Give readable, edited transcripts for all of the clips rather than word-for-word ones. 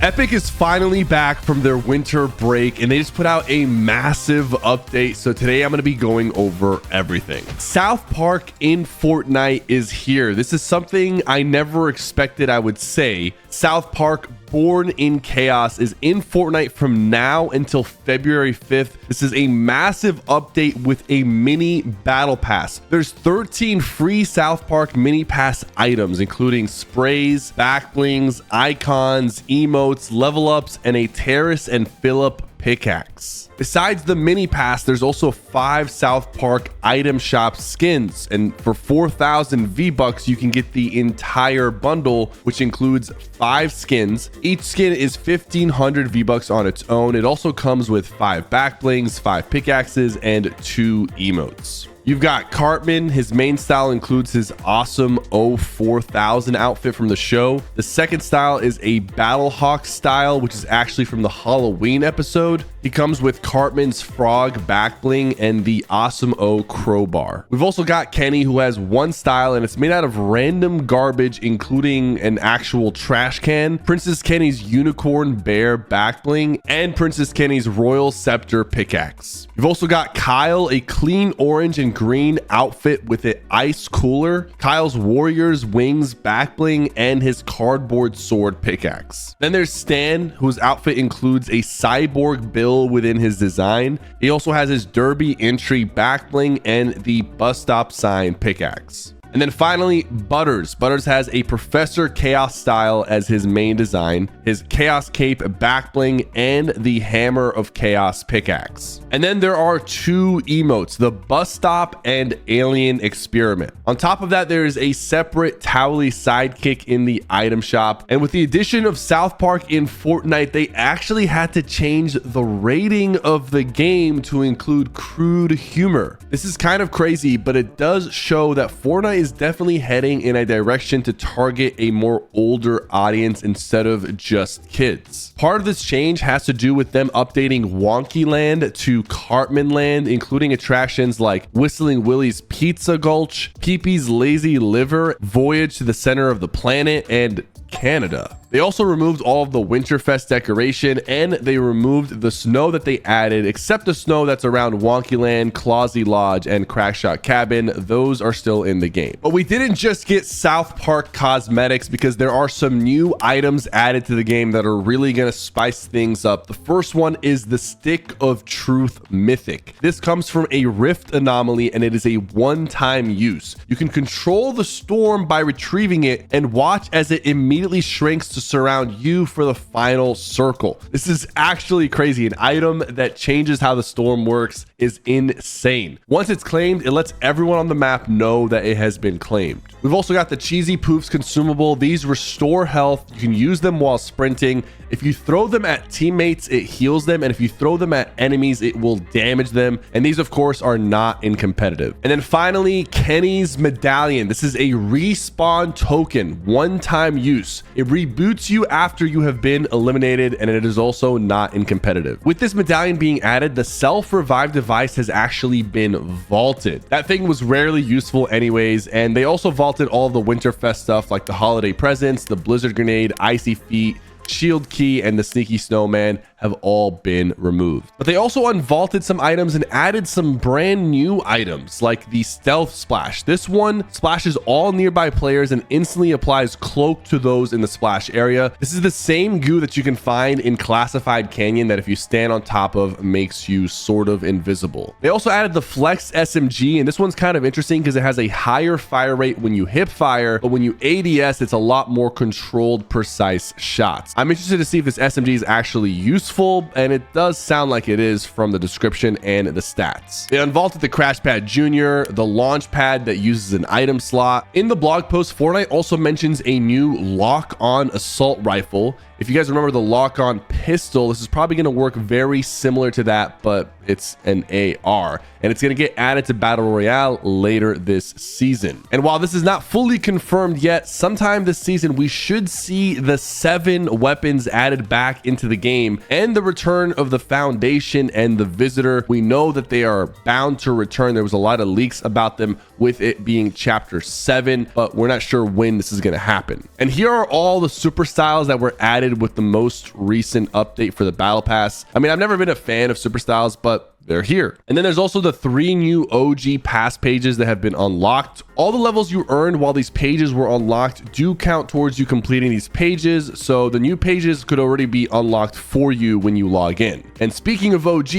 Epic is finally back from their winter break and they just put out a massive update. So today I'm going to be going over everything. South Park in Fortnite is here. This is something I never expected I would say. South Park Born in Chaos is in Fortnite from now until February 5th. This is a massive update with a mini battle pass. There's 13 free South Park mini pass items, including sprays, back blings, icons, emotes, level ups, and a terrace and fill up pickaxe. Besides the mini pass, there's also 5 South Park item shop skins, and for 4,000 V-Bucks you can get the entire bundle, which includes 5 skins. Each skin is 1,500 V-Bucks on its own. It also comes with 5 back blings, 5 pickaxes, and 2 emotes. You've got Cartman. His main style includes his awesome 4000 outfit from the show. The second style is a Battlehawk style, which is actually from the Halloween episode. He comes with Cartman's frog back bling and the awesome O crowbar. We've also got Kenny, who has one style and it's made out of random garbage, including an actual trash can, Princess Kenny's unicorn bear back bling, and Princess Kenny's royal scepter pickaxe. You've also got Kyle, a clean orange and green outfit with an ice cooler, Kyle's warrior's wings back bling, and his cardboard sword pickaxe. Then there's Stan, whose outfit includes a cyborg bill within his design. He also has his derby entry back bling and the bus stop sign pickaxe. And then finally, Butters. Butters has a Professor Chaos style as his main design, his Chaos Cape back bling, and the Hammer of Chaos pickaxe. And then there are 2 emotes, the Bus Stop and Alien Experiment. On top of that, there is a separate Towley sidekick in the item shop. And with the addition of South Park in Fortnite, they actually had to change the rating of the game to include crude humor. This is kind of crazy, but it does show that Fortnite is definitely heading in a direction to target a more older audience instead of just kids. Part of this change has to do with them updating Wonky Land to Cartman Land, including attractions like Whistling Willie's Pizza Gulch, Pee-Pee's Lazy Liver, Voyage to the Center of the Planet, and Canada. They also removed all of the Winterfest decoration and they removed the snow that they added, except the snow that's around Wonkyland, Clausy Lodge, and Crackshot Cabin. Those are still in the game. But we didn't just get South Park cosmetics, because there are some new items added to the game that are really going to spice things up. The first one is the Stick of Truth Mythic. This comes from a Rift anomaly and it is a one-time use. You can control the storm by retrieving it and watch as it immediately shrinks to surround you for the final circle. This is actually crazy. An item that changes how the storm works is insane. Once it's claimed, it lets everyone on the map know that it has been claimed. We've also got the Cheesy Poofs consumable. These restore health. You can use them while sprinting. If you throw them at teammates, it heals them, and if you throw them at enemies, it will damage them. And these, of course, are not in competitive. And then finally, Kenny's Medallion. This is a respawn token, one-time use. It reboots you after you have been eliminated, and it is also not in competitive. With this medallion being added, the self-revive device has actually been vaulted. That thing was rarely useful anyways, and they also vaulted all the Winterfest stuff like the holiday presents, the blizzard grenade, icy feet, shield key, and the sneaky snowman have all been removed. But they also unvaulted some items and added some brand new items like the stealth splash. This one splashes all nearby players and instantly applies cloak to those in the splash area. This is the same goo that you can find in Classified Canyon that if you stand on top of makes you sort of invisible. They also added the flex SMG, and this one's kind of interesting because it has a higher fire rate when you hip fire, but when you ADS, it's a lot more controlled, precise shots. I'm interested to see if this SMG is actually useful, and it does sound like it is from the description and the stats. They unvaulted the Crash Pad Jr., the launch pad that uses an item slot. In the blog post, Fortnite also mentions a new lock-on assault rifle. If you guys remember the lock-on pistol, this is probably going to work very similar to that, but it's an AR, and it's going to get added to Battle Royale later this season. And while this is not fully confirmed yet, sometime this season we should see the 7 weapons added back into the game and the return of the Foundation and the Visitor. We know that they are bound to return. There was a lot of leaks about them with it being Chapter 7, but we're not sure when this is going to happen. And here are all the super styles that were added updated with the most recent update for the battle pass. I mean, I've never been a fan of super styles, but they're here. And then there's also the 3 new OG pass pages that have been unlocked. All the levels you earned while these pages were unlocked do count towards you completing these pages, so the new pages could already be unlocked for you when you log in. And speaking of OG,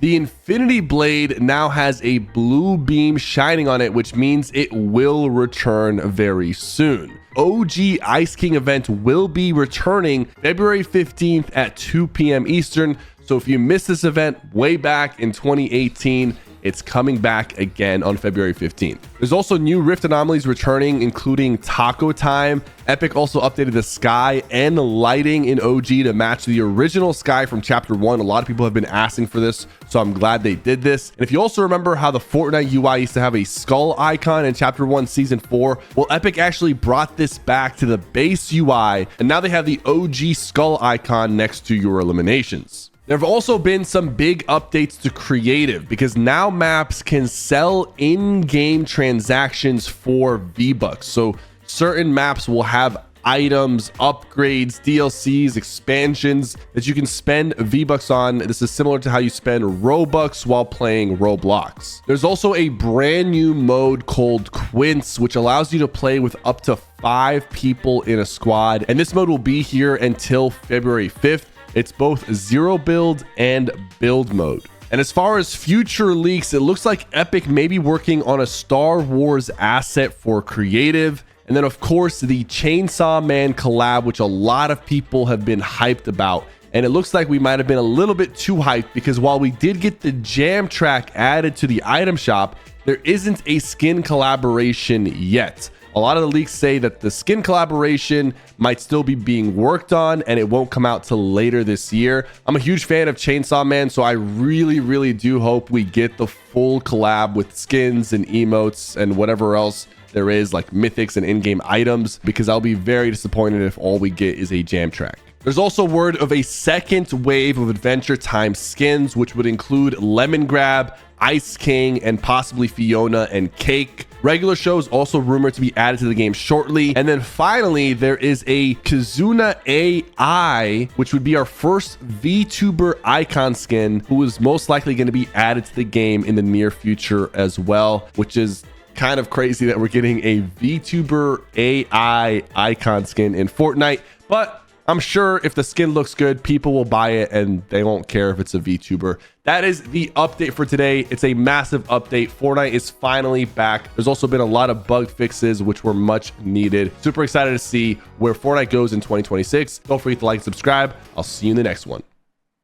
the Infinity Blade now has a blue beam shining on it, which means it will return very soon. OG Ice King event will be returning February 15th at 2 p.m. Eastern. So if you missed this event way back in 2018, it's coming back again on February 15th. There's also new Rift anomalies returning, including Taco Time. Epic also updated the sky and the lighting in OG to match the original sky from Chapter 1. A lot of people have been asking for this, so I'm glad they did this. And if you also remember how the Fortnite UI used to have a skull icon in Chapter 1 Season 4, well, Epic actually brought this back to the base UI, and now they have the OG skull icon next to your eliminations. There have also been some big updates to creative because now maps can sell in-game transactions for V-Bucks. So certain maps will have items, upgrades, DLCs, expansions that you can spend V-Bucks on. This is similar to how you spend Robux while playing Roblox. There's also a brand new mode called Quince, which allows you to play with up to 5 people in a squad. And this mode will be here until February 5th. It's both zero build and build mode. And as far as future leaks, it looks like Epic may be working on a Star Wars asset for creative. And then of course the Chainsaw Man collab, which a lot of people have been hyped about. And it looks like we might have been a little bit too hyped because while we did get the jam track added to the item shop, there isn't a skin collaboration yet. A lot of the leaks say that the skin collaboration might still be being worked on and it won't come out till later this year. I'm a huge fan of Chainsaw Man, so I really do hope we get the full collab with skins and emotes and whatever else there is, like mythics and in-game items, because I'll be very disappointed if all we get is a jam track. There's also word of a second wave of Adventure Time skins, which would include Lemon Grab, Ice King, and possibly Fiona and Cake. Regular shows also rumored to be added to the game shortly. And then finally, there is a Kizuna AI, which would be our first VTuber icon skin, who is most likely going to be added to the game in the near future as well, which is kind of crazy that we're getting a VTuber AI icon skin in Fortnite. But I'm sure if the skin looks good, people will buy it and they won't care if it's a VTuber. That is the update for today. It's a massive update. Fortnite is finally back. There's also been a lot of bug fixes, which were much needed. Super excited to see where Fortnite goes in 2026. Don't forget to like and subscribe. I'll see you in the next one.